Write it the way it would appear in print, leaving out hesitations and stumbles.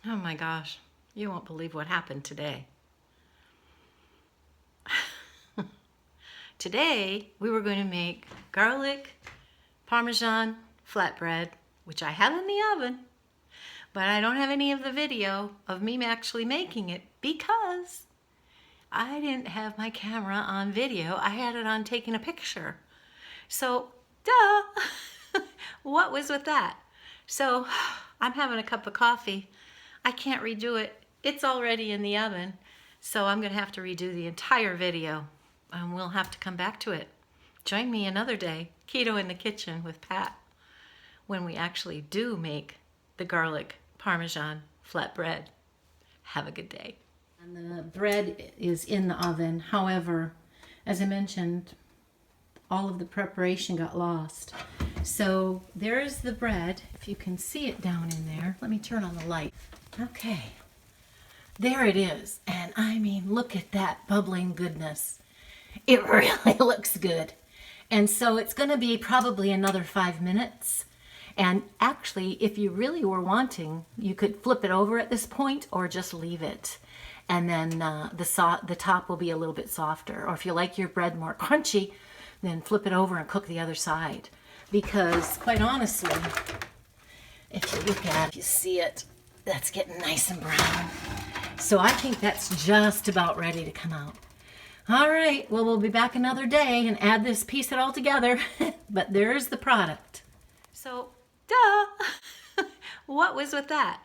Oh my gosh, you won't believe what happened today. Today, we were going to make garlic Parmesan flatbread, which I have in the oven, but I don't have any of the video of me actually making it because I didn't have my camera on video. I had it on taking a picture. So, duh, what was with that? So, I'm having a cup of coffee. I can't redo it. It's already in the oven. So I'm going to have to redo the entire video and we'll have to come back to it. Join me another day, Keto in the Kitchen with Pat, when we actually do make the garlic Parmesan flatbread. Have a good day. And the bread is in the oven. However, as I mentioned, all of the preparation got lost. So there's the bread. If you can see it down in there. Let me turn on the light. Okay. There it is. And I mean, look at that bubbling goodness. It really looks good. And so it's going to be probably another 5 minutes. And actually, if you really were wanting, you could flip it over at this point or just leave it. And then the top will be a little bit softer. Or if you like your bread more crunchy, then flip it over and cook the other side. Because quite honestly, if you look at it, you see it, that's getting nice and brown. So I think that's just about ready to come out. All right, well, we'll be back another day and piece it all together. But there's the product. So, duh, what was with that?